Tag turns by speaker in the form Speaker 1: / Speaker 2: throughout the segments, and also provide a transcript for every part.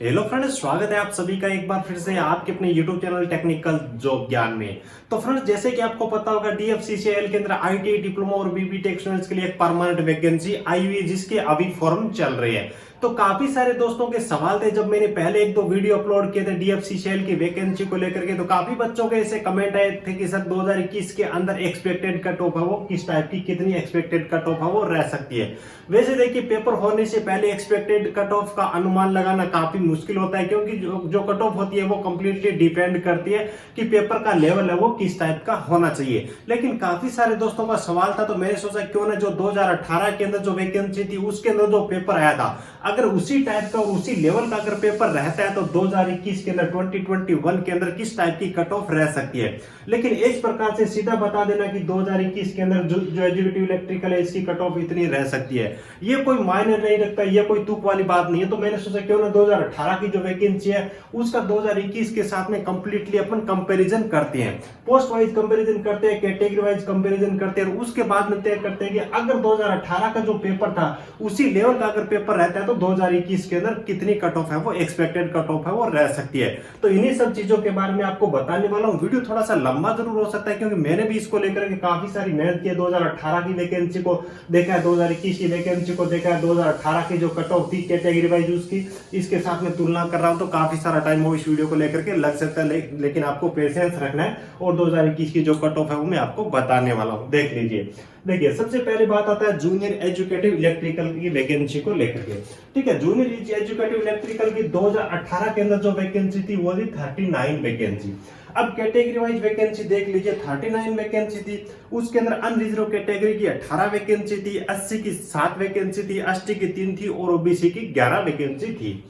Speaker 1: Hello friends, स्वागत है आप सभी का एक बार फिर से आपके अपने YouTube चैनल टेक्निकल जॉब ज्ञान में। तो फ्रेंड्स, जैसे कि आपको पता होगा DFCCIL के अंदर ITI डिप्लोमा और BB टेक्निकल के लिए एक परमानेंट वैकेंसी आई हुई है जिसके अभी फॉर्म चल रहे हैं। तो काफी सारे दोस्तों के सवाल थे जब मैंने पहले एक दो वीडियो अपलोड किए थे DFCCIL की वैकेंसी को लेकर के, तो काफी बच्चों के ऐसे कमेंट आए थे कि सर 2021 के अंदर एक्सपेक्टेड कट ऑफ है वो किस टाइप की, कितनी एक्सपेक्टेड कट ऑफ है वो रह सकती है। वैसे देखिए, पेपर होने से पहले एक्सपेक्टेड कट ऑफ का अनुमान लगाना काफी मुश्किल होता है, क्योंकि जो कट ऑफ होती है वो कंप्लीटली डिपेंड करती है कि पेपर का लेवल है वो किस टाइप का होना चाहिए। लेकिन काफी सारे दोस्तों का सवाल था, तो मैंने सोचा क्यों ना जो 2018 के अंदर जो वैकेंसी थी उसके अंदर जो पेपर आया था, अगर उसी टाइप का और उसी लेवल का अगर पेपर रहता है तो 2021 के अंदर 2021 के अंदर किस टाइप की कट ऑफ रह सकती है। लेकिन इस प्रकार से सीधा बता देना कि 2021 के अंदर जो एजुकेटिव इलेक्ट्रिकल है इसकी कट ऑफ इतनी रह सकती है, ये कोई मायने नहीं रखता, ये कोई तुक वाली बात नहीं है। तो मैंने सोचा क्यों ना 2018 की जो वैकेंसी है उसका 2021 के साथ में कंप्लीटली अपन कंपैरिजन करते हैं, पोस्ट वाइज कंपैरिजन करते हैं, कैटेगरी वाइज कंपैरिजन करते हैं और उसके बाद में तय करते हैं कि अगर 2018 का जो पेपर था उसी लेवल का अगर पेपर रहता है तो 2021 के अंदर कितनी कट ऑफ है वो एक्सपेक्टेड कट ऑफ है वो रह सकती है। तो इन्हीं सब चीजों के बारे में आपको बताने वाला हूं। वीडियो थोड़ा सा लंबा जरूर हो सकता है क्योंकि मैंने भी इसको लेकर के काफी सारी मेहनत की है। 2018 की वैकेंसी को देखा है, 2021 की वैकेंसी को देखा है, 2018 की जो कट ऑफ थी कैटेगरी वाइज उसकी इसके साथ में तुलना कर रहा हूं, तो काफी सारा टाइम वो इस वीडियो को लेकर के लग सकता है, लेकिन आपको पेशेंस रखना है और 2021 की जो कट ऑफ है वो मैं आपको बताने वाला हूं। देख लीजिए। देखिए, सबसे पहले बात आता है जूनियर एजुकेटिव इलेक्ट्रिकल की वैकेंसी को लेकर के। ठीक है, जूनियर एजुकेटिव इलेक्ट्रिकल की 2018 के अंदर जो वैकेंसी थी वो थी 39 वैकेंसी। अब कैटेगरी वाइज वैकेंसी देख लीजिए, 39 वैकेंसी थी। उसके अंदर अनरिजर्व कैटेगरी की 18 वैकेंसी थी, SC की 7 वैकेंसी थी, ST की 3 थी और OBC की 11 वैकेंसी थी।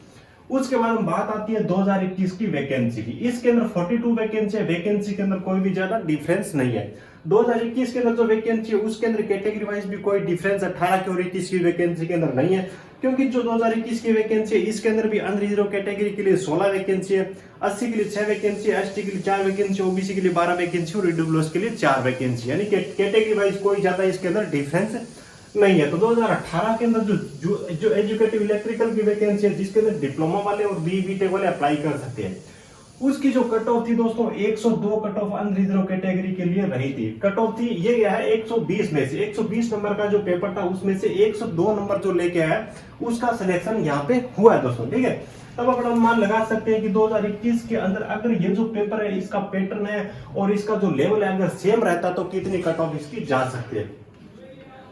Speaker 1: उसके बाद में बात आती है 2021 की वैकेंसी की। इसके अंदर 42 वैकेंसी है, वैकेंसी के अंदर कोई भी ज्यादा डिफरेंस नहीं है। 2021 के अंदर जो वैकेंसी है उसके अंदर कैटेगरी वाइज भी कोई डिफरेंस 18 की और 21 की वैकेंसी के अंदर नहीं है, क्योंकि जो 2021 की वैकेंसी है इसके अंदर भी अनरिजर्व कैटेगरी के लिए 16 वैकेंसी है, 80 के लिए 6 वैकेंसी है, ST के लिए 4 वैकेंसी, OBC के लिए 12 वैकेंसी और EWS के लिए 4 वैकेंसी, यानी कैटेगरी वाइज कोई ज्यादा इसके अंदर डिफरेंस नहीं है। तो 2018 के अंदर जो एजुकेटिव इलेक्ट्रिकल की वैकेंसी है जिसके अंदर डिप्लोमा वाले और BE टेक वाले अप्लाई कर सकते हैं, उसकी जो कट ऑफ थी दोस्तों 102 कट ऑफ अनरिजर्व कैटेगरी के लिए रही थी। कट ऑफ थी ये गया है 120 में से, 120 नंबर का जो पेपर था उसमें से 102 नंबर जो लेके आया उसका सिलेक्शन यहाँ पे हुआ है दोस्तों। ठीक है, तब अपन अनुमान लगा सकते हैं कि 2021 के अंदर अगर ये जो पेपर है इसका पैटर्न है और इसका जो लेवल है अगर सेम रहता तो कितनी कट ऑफ इसकी जा सकती है।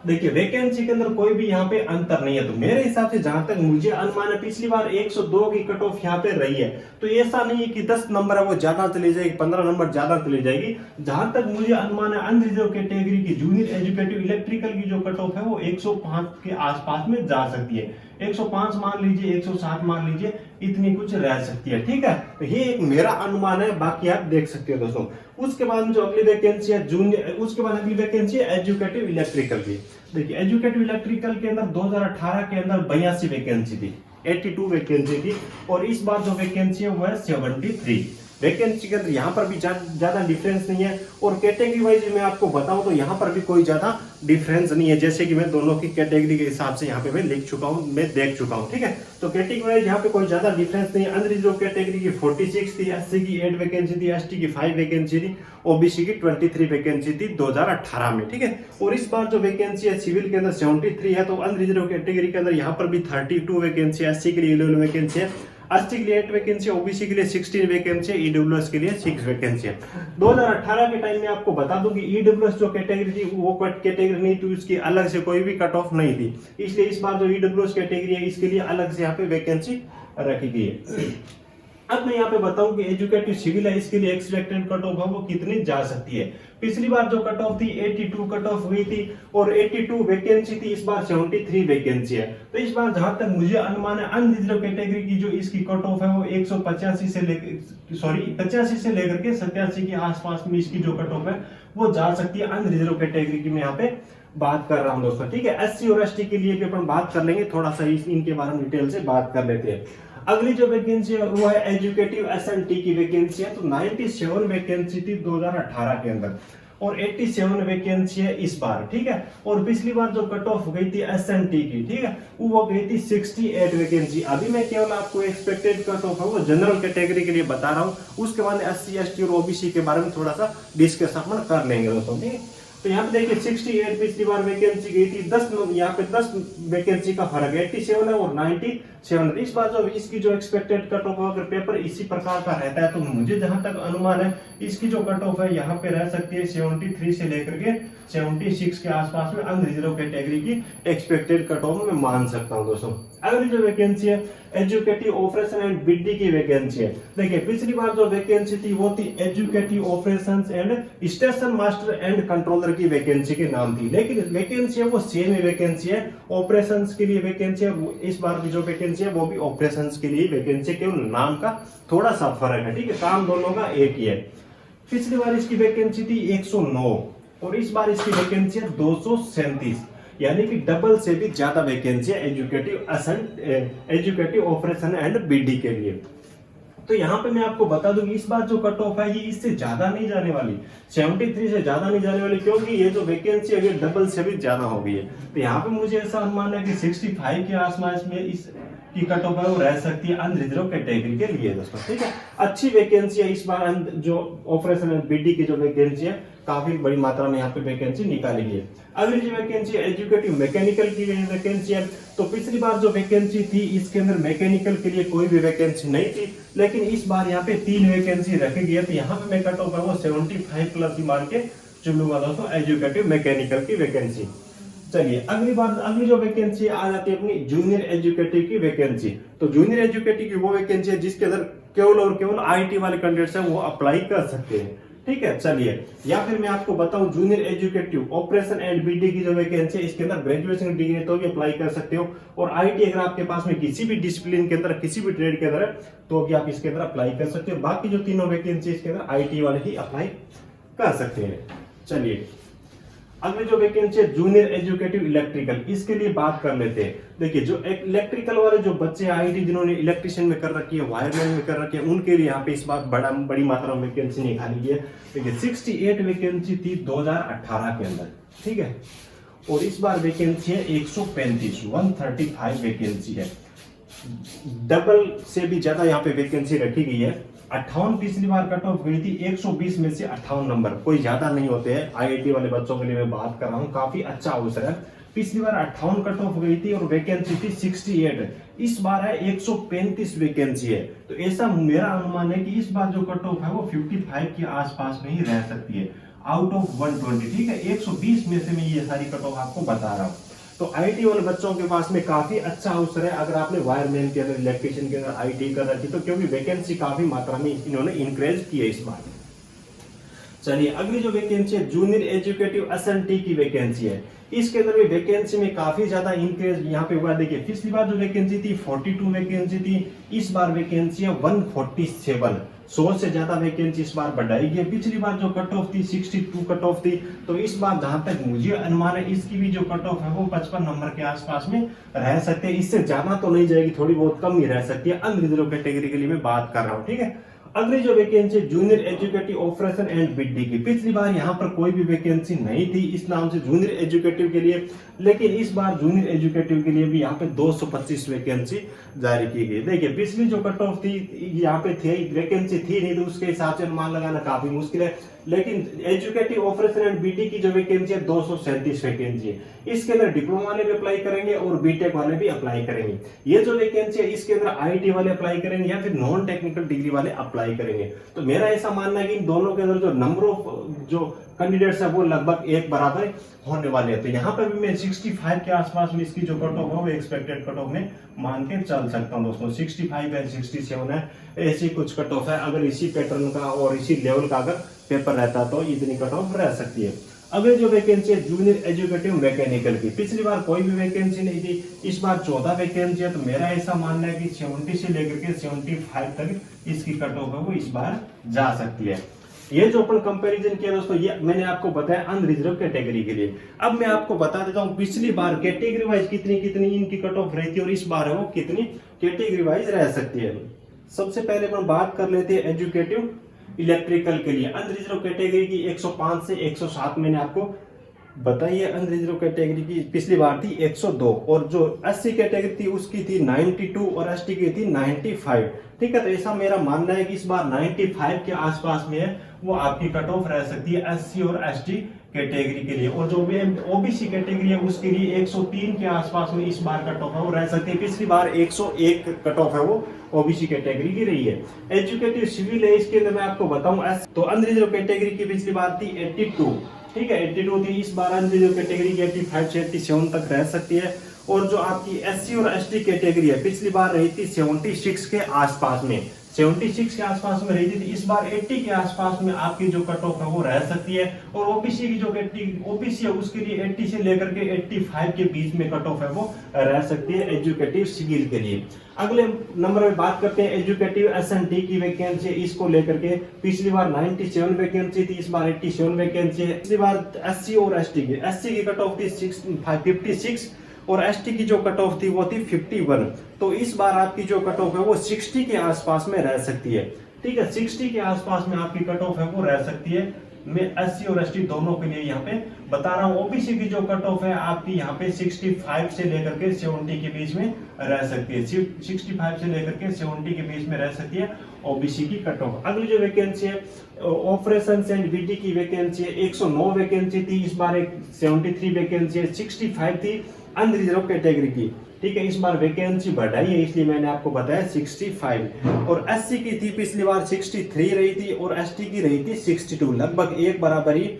Speaker 1: देखिए, वैकेंसी के अंदर कोई भी यहाँ पे अंतर नहीं है। तो मेरे हिसाब से जहां तक मुझे अनुमान है, पिछली बार 102 की कट ऑफ यहाँ पे रही है, तो ऐसा नहीं है कि 10 नंबर है वो ज्यादा चली जाएगी, 15 नंबर ज्यादा चली जाएगी। जहां तक मुझे अनुमान है अनरिजर्व कैटेगरी की जूनियर एजुकेटिव इलेक्ट्रिकल की जो कट ऑफ है वो 105 के आसपास में जा सकती है। 105 मान लीजिए, 107 मान लीजिए, इतनी कुछ रह सकती है। ठीक है, तो ये एक मेरा अनुमान है, बाकी आप देख सकते हो दोस्तों। उसके बाद जो अगली वैकेंसी है जूनियर, उसके बाद अगली वैकेंसी है एजुकेटिव इलेक्ट्रिकल की। देखिए, एजुकेटिव इलेक्ट्रिकल के अंदर 2018 के अंदर 82 वैकेंसी थी, 82 वैकेंसी थी और इस बार जो वैकेंसी है वो है 73 वैकेंसी के अंदर। यहाँ पर भी ज्यादा डिफरेंस नहीं है और कैटेगरी वाइज मैं आपको बताऊं तो यहाँ पर भी कोई ज्यादा डिफरेंस नहीं है, जैसे कि मैं दोनों की कैटेगरी के हिसाब से यहाँ पे मैं लिख चुका हूँ, मैं देख चुका हूँ। ठीक है, तो कैटेगरी वाइज यहाँ पे कोई ज्यादा डिफरेंस नहीं है। अनरिजर्व कैटेगरी की 46 थी, SC की 8 वैकेंसी थी, ST की 5 वैकेंसी थी, OBC की 23 वैकेंसी थी 2018 में। ठीक है, और इस बार जो वैकेंसी है सिविल के अंदर 73 है, तो अनरिजर्व कैटेगरी के अंदर यहाँ पर भी 32 वैकेंसी, SC के लिए 11 वैकेंसी है, ST के लिए 8 वैकेंसी, OBC के लिए 16 वैकेंसी है, EWS के लिए 6 वैकेंसी है। 2018 के टाइम में आपको बता दूं कि EWS जो कैटेगरी थी वो कैटेगरी नहीं थी, उसकी अलग से कोई भी कट ऑफ नहीं थी, इसलिए इस बार जो EWS कैटेगरी है इसके लिए अलग से यहाँ पे वैकेंसी रखी गई है। अब मैं यहाँ पे बताऊं कि एजुकेटिव सिविल है इसके लिए एक्सपेक्टेड कट ऑफ है वो कितनी जा सकती है। पिछली बार जो कट ऑफ थी 82 कट ऑफ हुई थी और 82 वैकेंसी थी, इस बार 73 वैकेंसी है। तो इस बार जहां तक मुझे अनुमान है अनरिजर्व कैटेगरी की जो इसकी कट ऑफ है वो 185 से लेकर 85 से लेकर के 87 के आसपास में इसकी जो कट ऑफ है वो जा सकती है। अनरिजर्व कैटेगरी की मैं यहाँ पे बात कर रहा हूं दोस्तों। ठीक है, SC और ST के लिए भी अपन बात कर लेंगे, थोड़ा सा इनके बारे में डिटेल से बात कर लेते हैं। अगली जो वैकेंसी है वो है एजुकेटिव SNT की वैकेंसी है, तो 97 वैकेंसी थी 2018 के अंदर। और 87 वैकेंसी है इस बार, ठीक है। और पिछली बार जो कट ऑफ गई थी एसएनटी की, ठीक है, वो गई थी 68 वैकेंसी। अभी मैं केवल आपको एक्सपेक्टेड कट ऑफ है वो जनरल कैटेगरी के लिए बता रहा हूँ, उसके बाद एससी एसटी और ओबीसी के बारे में थोड़ा सा डिस्कस अपन कर लेंगे दोस्तों, ठीक है। तो यहाँ पे देखिए 68 पिछली बार वैकेंसी गई थी, 10 यहाँ पे 10 वैकेंसी का फर्क है, 87 है और 97। इस बार जो इसकी जो एक्सपेक्टेड कट ऑफ अगर पेपर इसी प्रकार का रहता है तो मुझे जहां तक अनुमान है इसकी जो कट ऑफ है यहाँ पे रह सकती है 73 से लेकर के 76 के आसपास में अनरिजर्व कैटेगरी की एक्सपेक्टेड कट ऑफ में मान सकता हूँ दोस्तों। अगली जो वैकेंसी है एजुकेटिव ऑपरेशन एंड बीडी की वैकेंसी है। देखिए पिछली बार जो वैकेंसी थी वो थी educative operations and station master and controller की वैकेंसी के नाम थी, लेकिन वैकेंसी है वो सेम ही वैकेंसी है। ऑपरेशंस के लिए वैकेंसी है, इस बार की जो वैकेंसी है वो भी ऑपरेशंस के लिए वैकेंसी, केवल नाम का थोड़ा सा फर्क है, ठीक है, काम दोनों का एक ही है। पिछली बार इसकी वैकेंसी थी 109 और इस बार इसकी वैकेंसी है 237, यानी कि डबल से भी ज्यादा वैकेंसी है एजुकेटिव ऑपरेशन एंड बीडी के लिए। तो यहाँ पे मैं आपको बता दूं इस बार जो कट ऑफ है ये इससे ज्यादा नहीं जाने वाली, 73 से ज्यादा नहीं जाने वाली, क्योंकि ये जो वैकेंसी है डबल से भी ज्यादा हो गई है। तो यहाँ पे मुझे ऐसा अनुमान है कि 65 के आसपास में इस की कट ऑफ है वो रह सकती है अनरिजर्व कैटेगरी के लिए दोस्तों, ठीक है। अच्छी वैकेंसी है इस बार, जो ऑपरेशन एंड बीडी की जो वैकेंसी है काफी बड़ी मात्रा में यहाँ पे वैकेंसी निकाली गई है। अगली जो वैकेंसी एजुकेटिव मैकेनिकल की वैकेंसी है, तो पिछली बार जो वैकेंसी थी इसके अंदर मैकेनिकल के लिए कोई भी वैकेंसी नहीं थी, लेकिन इस बार यहाँ पे 3 वैकेंसी रखी गई है। तो यहाँ पे मैं कट ऑफ है वो 75 प्लस ही मार के चुनूंगा दोस्तों एजुकेटिव मैकेनिकल की वैकेंसी। चलिए अगली जो वैकेंसी आ जाती है अपनी जूनियर एजुकेटिव की वैकेंसी। तो जूनियर एजुकेटिव की वो वैकेंसी है जिसके अंदर केवल और केवल आईटी वाले कैंडिडेट्स हैं वो अप्लाई कर सकते हैं, ठीक है। चलिए या फिर मैं आपको बताऊं junior executive operation and BD की जो वैकेंसी है इसके अंदर ग्रेजुएशन डिग्री है तो भी अप्लाई कर सकते हो, और आईटी अगर आपके पास में किसी भी डिसिप्लिन के अंदर किसी भी ट्रेड के अंदर है तो भी आप इसके अंदर अप्लाई कर सकते हो। बाकी जो तीनों वैकेंसी इसके अंदर आईटी वाले ही अप्लाई कर सकते हैं। चलिए अगली जो वैकेंसी है जूनियर एजुकेटिव इलेक्ट्रिकल, इसके लिए बात कर लेते हैं। देखिए जो इलेक्ट्रिकल वाले जो बच्चे आईटी जिन्होंने इलेक्ट्रिशियन में कर रखी है, वायरमैन में कर रखी है, उनके लिए यहाँ पे इस बार बड़ी मात्रा में वैकेंसी निकाली गई है। देखिए 68 वैकेंसी थी 2018 के अंदर, ठीक है, और इस बार वैकेंसी है 135 वैकेंसी है, डबल से भी ज्यादा यहाँ पे वैकेंसी रखी गई है। 58 पिछली बार कट ऑफ गई थी, 120 में से 58 नंबर कोई ज्यादा नहीं होते हैं। आईआईटी वाले बच्चों के लिए मैं बात कर रहा हूँ, काफी अच्छा अवसर है। पिछली बार 58 कट ऑफ गई थी और वैकेंसी थी 68, इस बार है 135 वैकेंसी है। तो ऐसा मेरा अनुमान है कि इस बार जो कट ऑफ है वो 55 के आसपास में ही रह सकती है आउट ऑफ 120, ठीक है। 120 में से मैं ये सारी कट ऑफ आपको बता रहा हूँ। तो आईटी वाले बच्चों के पास में काफी अच्छा अवसर है अगर आपने वायरमैन के अंदर इलेक्ट्रिशियन के अंदर आईटी कर रखी तो, क्योंकि वैकेंसी काफी मात्रा में इन्होंने इंक्रीज की है इस बार। चलिए अगली जो वैकेंसी है जूनियर एजुकेटिव एसएनटी की वैकेंसी है, इसके अंदर भी वैकेंसी में काफी ज्यादा इंक्रीज यहाँ पे हुआ। देखिए पिछली बार जो वैकेंसी थी 42 वैकेंसी थी, इस बार वैकेंसी है 147, 100 से ज्यादा वैकेंसी इस बार बढ़ाई गई। पिछली बार जो कट ऑफ थी 62 कट ऑफ थी, तो इस बार जहां तक मुझे अनुमान है इसकी भी जो कट ऑफ है वो 55 नंबर के आसपास में रह सकते हैं। इससे ज्यादा तो नहीं जाएगी, थोड़ी बहुत कम ही रह सकती है। अनरिजर्व कैटेगरी के लिए मैं बात कर रहा हूँ, ठीक है। अगली जो vacancy junior executive operation and BD की, पिछली बार यहाँ पर कोई भी वैकेंसी नहीं थी इस नाम से जूनियर एजुकेटिव के लिए, लेकिन इस बार जूनियर एजुकेटिव के लिए भी यहाँ पे 225 वैकेंसी जारी की गई। देखिए पिछली जो कट ऑफ थी यहाँ पे थी वैकेंसी थी नहीं, तो उसके हिसाब से अनुमान लगाना काफी मुश्किल है, लेकिन एजुकेटिव ऑपरेशन एंड बीडी की जो वैकेंसी है 237 वैकेंसी है। इसके अंदर डिप्लोमा वाले भी अप्लाई करेंगे और बीटेक वाले भी अप्लाई करेंगे। ये जो वैकेंसी है इसके अंदर आईटी वाले अप्लाई करेंगे या फिर नॉन टेक्निकल डिग्री वाले अप्लाई करेंगे। तो मेरा ऐसा मानना है कि इन दोनों के अंदर जो नंबर ऑफ जो कैंडिडेट्स है वो लगभग एक बराबर होने वाले हैं। तो यहाँ पर भी मैं 65 के आसपास में इसकी जो कट ऑफ है वो एक्सपेक्टेड कट ऑफ में मान के चल सकता हूँ दोस्तों। 65 है 67 है, ऐसी कुछ कट ऑफ है। अगर इसी पैटर्न का और इसी लेवल का अगर पेपर रहता तो इतनी कट ऑफ रह सकती है। अगर जो वैकेंसी है जूनियर एजुकेटिव मैकेनिकल की, पिछली बार कोई भी वैकेंसी नहीं थी, इस बार 14 वैकेंसी है। तो मेरा ऐसा मानना है कि 70 से लेकर के 75 तक इसकी कट ऑफ है वो इस बार जा सकती है। ये जो अपन कंपैरिजन किया दोस्तों, ये मैंने आपको बताया अनरिजर्व कैटेगरी के लिए। अब मैं आपको बता देता हूँ पिछली बार कैटेगरी वाइज कितनी इनकी कट ऑफ रही थी और इस बार है वो कितनी कैटेगरी वाइज रह सकती है। सबसे पहले अपन बात कर लेते हैं एजुकेटिव इलेक्ट्रिकल के लिए। अनरिजर्व कैटेगरी की 105 से 107 मैंने आपको बताइए। अनरिजर्व कैटेगरी की पिछली बार थी 102 और जो एससी कैटेगरी थी उसकी थी 92 और एसटी की थी 95। ठीक है, तो ऐसा मेरा मानना है कि इस बार 95 के आसपास में है वो आपकी कट ऑफ रह सकती है एससी और एसटी कैटेगरी के लिए। और जो भी ओबीसी कैटेगरी है उसके लिए 103 के आसपास में इस बार कट ऑफ है वो रह सकती है। पिछली बार 101 कट ऑफ है वो ओबीसी कैटेगरी की रही है। एजुकेटिव सिविल है, इसके अंदर मैं आपको बताऊं तो अनरिजर्व कैटेगरी की पिछली बार थी 82। ठीक है, 82 थी। इस बार अनरिजर्व कैटेगरी की 85 से 87 तक रह सकती है। और जो आपकी एससी और एसटी कैटेगरी है पिछली बार रही थी 76 के आसपास में, 76 के आसपास में रही थी। इस बार 80 के आसपास में आपकी जो कट ऑफ है वो रह सकती है। और ओबीसी की जो ओबीसी है उसके लिए 80 से लेकर के 85 के बीच में कट ऑफ है वो रह सकती है एजुकेटिव सिविल के लिए। अगले नंबर में बात करते हैं एजुकेटिव एसएनटी की वैकेंसी। इसको लेकर के पिछली बार 97 वैकेंसी थी, इस बार 87 वैकेंसी है। पिछली बार एससी और एसटी की कट ऑफ थी 56 और एसटी की जो कट ऑफ थी वो थी 51। तो इस बार आपकी जो कट ऑफ है वो 60 के आसपास में रह सकती है। ठीक है, 60 के आसपास में आपकी कट ऑफ है वो रह सकती है। मैं एससी और एसटी दोनों के लिए यहाँ पे बता रहा हूँ। ओबीसी की जो कट ऑफ है आपकी यहाँ पे 65 से लेकर के 70 के बीच में रह सकती है। 65 से लेकर के 70 के बीच में रह सकती है ओबीसी की कट ऑफ। अगली जो वैकेंसी है ऑपरेशन एंड बीडी की वैकेंसी है। 109 वैकेंसी थी, इस बार 73 वैकेंसी है। 65 थी अनरिजर्व कैटेगरी की। ठीक है, इस बार वैकेंसी बढ़ाई है इसलिए मैंने आपको बताया 65। और एससी की थी पिछली बार 63 रही थी और एसटी की रही थी 62, लगभग एक बराबर ही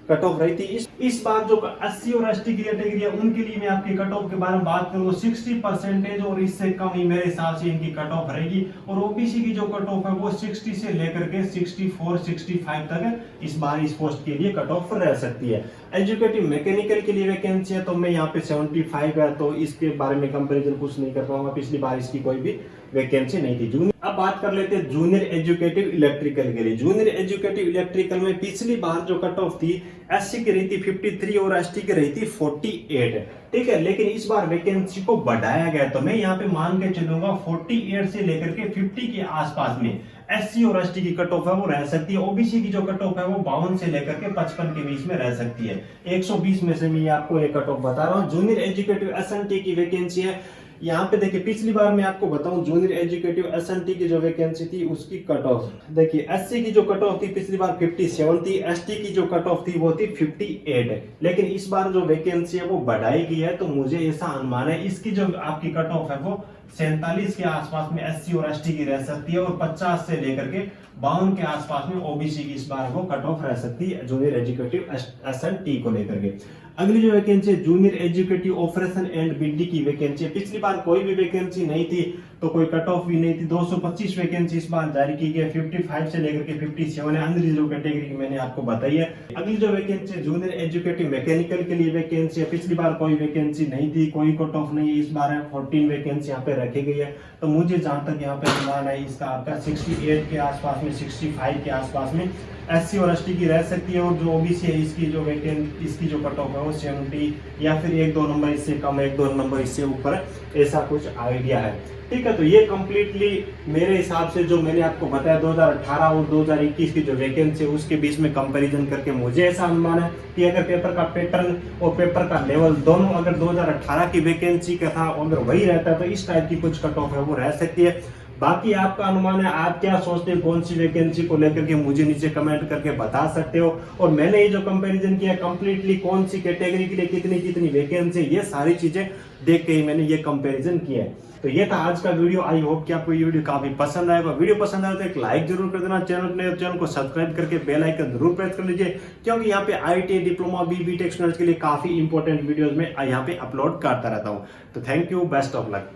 Speaker 1: कट ऑफ रही थी। इस बार जो एससी और एसटी की कैटेगरी है उनके लिए मैं आपकी कट ऑफ के बारे में बात करूँ 60% और इससे कम ही मेरे हिसाब से इनकी कट ऑफ रहेगी। और ओबीसी की जो कट ऑफ है वो 60 से लेकर के 64-65 तक इस बार इस पोस्ट के लिए कट ऑफ रह सकती है। एजुकेटिव मैकेनिकल के लिए वैकेंसी है तो मैं यहाँ पे 75 है, तो इसके बारे में कंपैरिजन कुछ नहीं कर पाऊंगा। पिछली बार इसकी कोई भी वैकेंसी नहीं थी। जूनियर, अब बात कर लेते हैं जूनियर एजुकेटिव इलेक्ट्रिकल के लिए। जूनियर एजुकेटिव इलेक्ट्रिकल में पिछली बार जो कट ऑफ थी एससी की रही थी 53 और एसटी की रही थी 48। ठीक है, लेकिन इस बार वैकेंसी को बढ़ाया गया तो मैं यहाँ पे मान के चलूंगा 48 से लेकर के 50 के आसपास में एससी और एसटी की कट ऑफ है वो रह सकती है। ओबीसी की जो कट ऑफ है वो 52 से लेकर के 55 के बीच में रह सकती है। 120 में से मैं आपको ये कट ऑफ बता रहा हूँ। जूनियर एजुकेटिव एसएनटी की वैकेंसी है। यहाँ पे देखिए पिछली बार मैं आपको बताऊं जूनियर एजुकेटिव एसएनटी की जो वैकेंसी थी उसकी कट ऑफ देखिए, एससी की जो कट ऑफ थी पिछली बार 57 थी, एसटी की जो कट ऑफ थी वो थी 58। लेकिन इस बार जो वैकेंसी है वो बढ़ाई गई है, तो मुझे ऐसा अनुमान है इसकी जो आपकी कट ऑफ है वो 47 के आसपास में एससी और एसटी की रह सकती है और 50 से लेकर के 52 के आसपास में ओबीसी की इस बार वो कट ऑफ रह सकती है जूनियर एजुकेटिव एसएनटी को लेकर के। अगली जो वैकेंसी है junior executive operation and BD की वैकेंसी है। पिछली बार कोई भी वैकेंसी नहीं थी तो कोई कट ऑफ भी नहीं थी। 225 वैकेंसी इस बार जारी की गई, 55 से लेकर के 57 है। अनरिजर्व कैटेगरी की मैंने आपको बताई है। अगली जो वैकेंसी है जूनियर एजुकेटिव मैकेनिकल के लिए वैकेंसी है। पिछली बार कोई वैकेंसी नहीं थी, कोई कट ऑफ नहीं है, इस बार 14 वैकेंसी यहाँ पे रखी गई है। तो मुझे जहां तक यहाँ पे अनुमान है इसका आपका 68 के आसपास में 65 के आसपास में एससी और एसटी की रह सकती है। और जो ओबीसी है इसकी जो कट ऑफ है वो 70 या फिर 1-2 नंबर इससे कम, 1-2 नंबर इससे ऊपर, ऐसा कुछ आइडिया है। ठीक है, तो ये कंप्लीटली मेरे हिसाब से जो मैंने आपको बताया 2018 और 2021 की जो वैकेंसी है उसके बीच में कंपैरिजन करके मुझे ऐसा अनुमान है कि अगर पेपर का पैटर्न और पेपर का लेवल दोनों अगर 2018 की वैकेंसी का था अगर वही रहता है तो इस टाइप की कुछ कट ऑफ है वो रह सकती है। बाकी आपका अनुमान है, आप क्या सोचते हैं कौन सी वैकेंसी को लेकर के मुझे नीचे कमेंट करके बता सकते हो। और मैंने ये जो कंपैरिजन किया कंप्लीटली कौन सी कैटेगरी के लिए कितनी कितनी वैकेंसी, ये सारी चीजें देख के ही मैंने ये कंपैरिजन किया है। तो ये था आज का वीडियो। आई होप कि आपको ये वीडियो काफी पसंद आएगा। वीडियो पसंद आए तो एक लाइक जरूर कर देना, चैनल को सब्सक्राइब करके बेल आइकन जरूर प्रेस कर लीजिए, क्योंकि यहाँ पे आईटी डिप्लोमा बीबी टेक्निकल के लिए काफी इंपॉर्टेंट वीडियोस में यहाँ पे अपलोड करता रहता हूँ। तो thank you, best of luck.